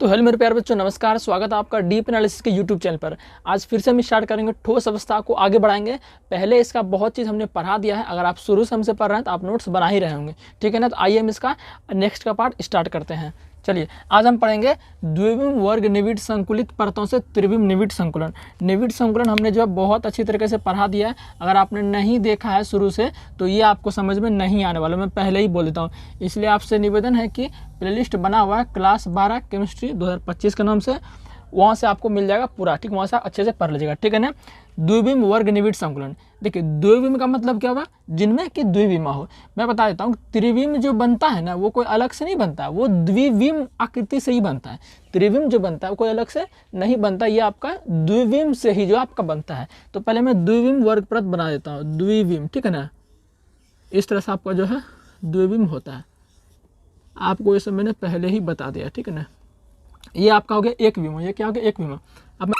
तो हेलो मेरे प्यारे बच्चों, नमस्कार। स्वागत है आपका डीप एनालिसिस के यूट्यूब चैनल पर। आज फिर से हम स्टार्ट करेंगे, ठोस अवस्था को आगे बढ़ाएंगे। पहले इसका बहुत चीज़ हमने पढ़ा दिया है। अगर आप शुरू से हमसे पढ़ रहे हैं तो आप नोट्स बना ही रहे होंगे, ठीक है ना। तो आइए हम इसका नेक्स्ट का पार्ट स्टार्ट करते हैं। चलिए, आज हम पढ़ेंगे द्विविम वर्ग निविड संकुलित परतों से त्रिविम निविड संकुलन। निविड संकुलन हमने जो है बहुत अच्छी तरीके से पढ़ा दिया है। अगर आपने नहीं देखा है शुरू से तो ये आपको समझ में नहीं आने वाला, मैं पहले ही बोल देता हूँ। इसलिए आपसे निवेदन है कि प्लेलिस्ट बना हुआ है क्लास 12 केमिस्ट्री 2025 के नाम से, वहाँ से आपको मिल जाएगा पूरा, ठीक। वहाँ से अच्छे से पढ़ लीजिएगा, ठीक है ना। द्विविम वर्ग निविड संकुलन, देखिए द्विविम का मतलब क्या हुआ, जिनमें कि द्विविमा हो। मैं बता देता हूँ, त्रिविम जो बनता है ना वो कोई अलग से नहीं बनता, वो द्विविम आकृति से ही बनता है। त्रिविम जो बनता है वो कोई अलग से नहीं बनता, ये आपका द्विविम से ही जो आपका बनता है। तो पहले मैं द्विविम वर्ग प्रत बना देता हूँ, द्विविम, ठीक है ना। इस तरह से आपका जो है द्विविम होता है, आपको ये सब मैंने पहले ही बता दिया, ठीक है ना। ये आपका हो गया एक विमा, ये क्या हो गया एक विमा। अब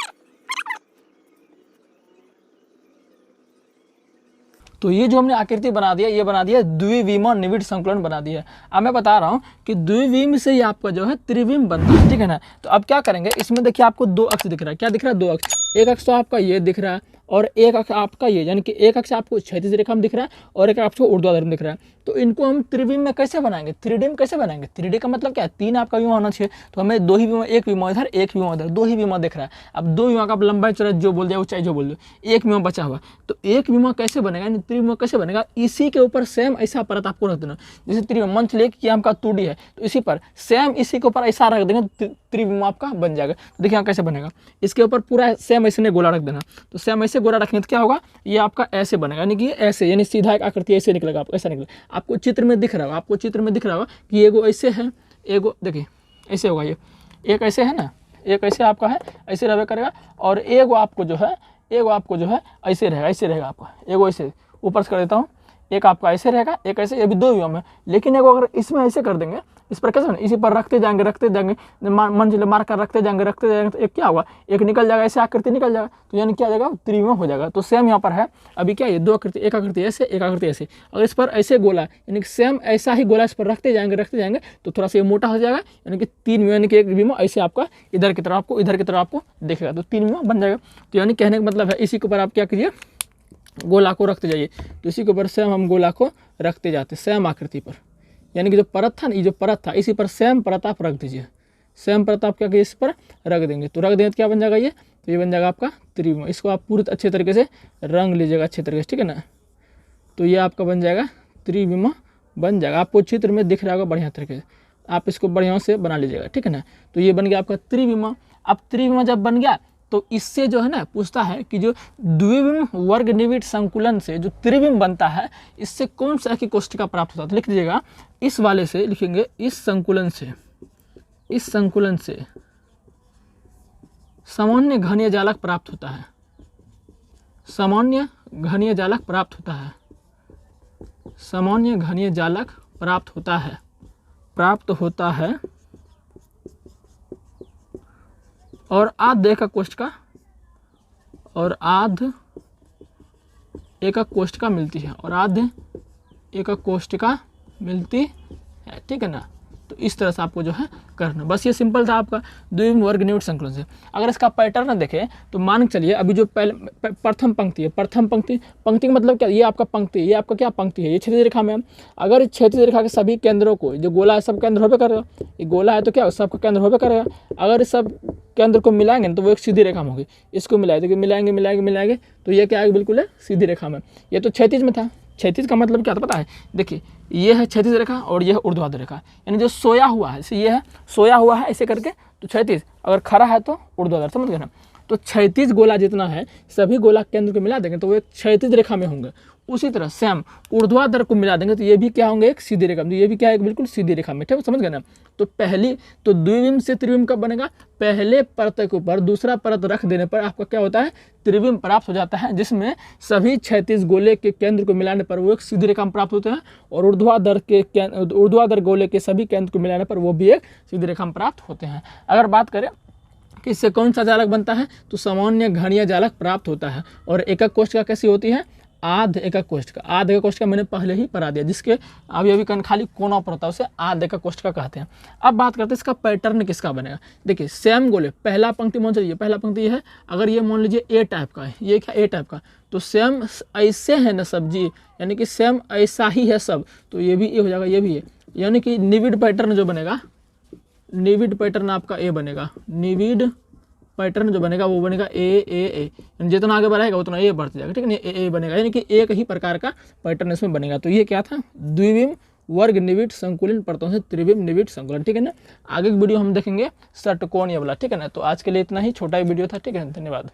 तो ये जो हमने आकृति बना दिया, ये बना दिया द्विविम और निविड संकुलन बना दिया। अब मैं बता रहा हूँ कि द्विविम से ही आपका जो है त्रिविम बनता है, ठीक है ना। तो अब क्या करेंगे, इसमें देखिए आपको दो अक्ष दिख रहा है। क्या दिख रहा है? दो अक्ष। एक अक्ष तो आपका ये दिख रहा है और एक अक्ष आपका ये, यानी कि एक अक्ष आपको क्षैतिज रेखा में दिख रहा है और एक अक्ष को ऊर्ध्वाधर में दिख रहा है। तो इनको हम त्रिविम में कैसे बनाएंगे, थ्री में कैसे बनाएंगे? थ्री का मतलब क्या है, तीन आपका विमा होना चाहिए। तो हमें दो ही विमा, एक विमा इधर एक विमा इधर, दो ही विमा दिख रहा है। अब दो विमा का आप लंबाई चौड़ाई जो बोल जाए, ऊंचाई जो बोल दो, एक विमा बचा हुआ। तो एक विमा कैसे बनेगा, यानी त्रिविमा कैसे बनेगा, इसी के ऊपर सेम ऐसा परत आपको रख देना। जैसे त्रिविमा मान चलिए कि हमका 2D है, तो इसी पर सेम इसी के ऊपर ऐसा रख देंगे, त्रिविमा आपका बन जाएगा। तो देखिए यहाँ कैसे बनेगा, इसके ऊपर पूरा सेम ऐसे गोला रख देना। तो सेम ऐसे गोला रखने तो क्या होगा, ये आपका ऐसे बनेगा, यानी कि ऐसे, यानी सीधा एक आकृति ऐसे निकलेगा, आपको ऐसा निकलेगा। आपको चित्र में दिख रहा होगा, आपको चित्र में दिख रहा होगा कि एगो ऐसे है, एगो देखिए ऐसे होगा, ये एक ऐसे है ना, एक ऐसे आपका है, ऐसे रहबे करेगा। और एगो आपको जो है, एगो आपको जो है ऐसे रहेगा, ऐसे रहेगा आपका, एगो ऐसे ऊपर से कर देता हूँ, एक आपका ऐसे रहेगा, एक ऐसे, ये भी दो विमा में। लेकिन एगो अगर इसमें ऐसे कर देंगे, इस पर कैसे, इसी पर रखते जाएंगे मन चले मार कर रखते जाएंगे तो एक क्या होगा, एक निकल जाएगा, ऐसे आकृति निकल जाएगा। तो यानी क्या जाएगा, त्रिविमा हो जाएगा। तो सेम यहाँ पर है, अभी क्या है, दो आकृति, एक आकृति ऐसे, एक आकृति ऐसे। अगर इस पर ऐसे गोला, यानी कि सेम ऐसा ही गोला इस पर रखते जाएंगे तो थोड़ा सा ये मोटा हो जाएगा, यानी कि तीन विमा, यानी कि एक विमा ऐसे आपका इधर की तरफ आपको दिखेगा, तो तीन विमा बन जाएगा। तो यानी कहने का मतलब है, इसी के ऊपर आप क्या कीजिए, गोला को रखते जाइए। तो इसी के ऊपर सेम हम गोला को रखते जाते सेम आकृति पर, यानी कि जो परत था ना, ये जो परत था, इसी पर सेम परत आप रख दीजिए। सेम परत आप क्या कीजिए, इस पर रख देंगे। तो रख देंगे तो क्या बन जाएगा, ये तो ये बन जाएगा आपका त्रिविम। इसको आप पूरे अच्छे तरीके से रंग लीजिएगा, अच्छे तरीके से, ठीक है ना। तो ये आपका बन जाएगा त्रिविम, बन जाएगा। आपको चित्र में दिख रहा होगा बढ़िया तरीके से, आप इसको बढ़िया से बना लीजिएगा, ठीक है ना। तो ये बन गया आपका त्रिविम। अब त्रिविम जब बन गया तो इससे जो है ना पूछता है कि जो द्विविम वर्ग निविड संकुलन से जो त्रिविम बनता है, इससे कौन सा की कोष्टिका प्राप्त होता है। तो लिख दीजिएगा, इस वाले से लिखेंगे, इस संकुलन से सामान्य घनीय जालक प्राप्त होता है, सामान्य घनीय जालक प्राप्त होता है, सामान्य घनीय जालक प्राप्त होता है और आध एकक कोष्टिका, और आध एकक कोष्टिका मिलती है, और आध एकक कोष्टिका मिलती है, ठीक है ना। तो इस तरह से आपको जो है करना, बस ये सिंपल था आपका द्विविम वर्ग निविड संकुलन से। अगर इसका पैटर्न देखें तो मान के चलिए, अभी जो पहले प्रथम पंक्ति है, प्रथम पंक्ति का मतलब क्या, ये आपका पंक्ति, ये आपका क्या पंक्ति है, ये क्षैतिज रेखा में। अगर क्षैतिज रेखा के सभी केंद्रों को, जो गोला है सब केंद्र होबे करेगा, ये गोला है तो क्या सबका केंद्र होबे करेगा। अगर इस सब केंद्र को मिलाएंगे तो वो एक सीधी रेखा में होगी। इसको मिलाए तो मिलाएंगे तो ये क्या है, बिल्कुल है सीधी रेखा में। ये तो क्षैतिज में था, क्षैतिज का मतलब क्या था पता है, देखिए ये है क्षैतिज रेखा और ये है ऊर्ध्वाधर रेखा, यानी जो सोया हुआ है, ये है सोया हुआ है ऐसे करके, तो क्षैतिज, अगर खड़ा है तो ऊर्ध्वाधर, समझ गए ना। तो क्षैतिज गोला जितना है, सभी गोला केंद्र को मिला देंगे तो वो एक क्षैतिज रेखा में होंगे। उसी तरह सेम ऊर्ध्वाधर को मिला देंगे तो ये भी क्या होंगे, एक सीधी रेखा में। तो ये भी क्या है, बिल्कुल सीधी रेखा में, ठीक है, समझ गए ना। तो पहली तो द्विविम से त्रिविम कब बनेगा, पहले परत के ऊपर दूसरा परत रख देने पर आपका क्या होता है, त्रिविम प्राप्त हो जाता है, जिसमें सभी क्षैतिज गोले के केंद्र को मिलाने पर वो एक सीधी रेखा में प्राप्त होते हैं, और ऊर्ध्वाधर गोले के सभी केंद्र को मिलाने पर वो भी एक सीधी रेखा में प्राप्त होते हैं। अगर बात करें कि इससे कौन सा जालक बनता है, तो सामान्य घनीय जालक प्राप्त होता है। और एकक कोष्टिका कैसी होती है, आध एकक कोष्ठ का। आध एकक कोष्ठ का मैंने पहले ही पढ़ा दिया, जिसके अभी अभी खाली कोना पर होता है उसे आध एकक कोष्ठ का कहते हैं। अब बात करते हैं इसका पैटर्न किसका बनेगा। देखिए सेम गोले, पहला पंक्ति मान लीजिए, पहला पंक्ति ये है, अगर ये मान लीजिए ए टाइप का है, ये क्या ए टाइप का, तो सेम ऐसे है ना सब जी, यानी कि सेम ऐसा ही है सब, तो ये भी ए हो जाएगा, ये भी ए, यानी कि निविड पैटर्न जो बनेगा, निविड पैटर्न आपका ए बनेगा, निविड पैटर्न जो बनेगा वो बनेगा ए ए ए, जितना आगे बढ़ाएगा उतना ए बढ़ता जाएगा, ठीक है ना, ए बनेगा, यानी कि एक ही प्रकार का पैटर्न इसमें बनेगा। तो ये क्या था, द्विविम वर्ग निविड संकुलन परतों से त्रिविम निविड संकुलन, ठीक है ना। आगे की वीडियो हम देखेंगे षटकोणीय वाला, ठीक है ना। तो आज के लिए इतना ही, छोटा ही वीडियो था, ठीक है, धन्यवाद।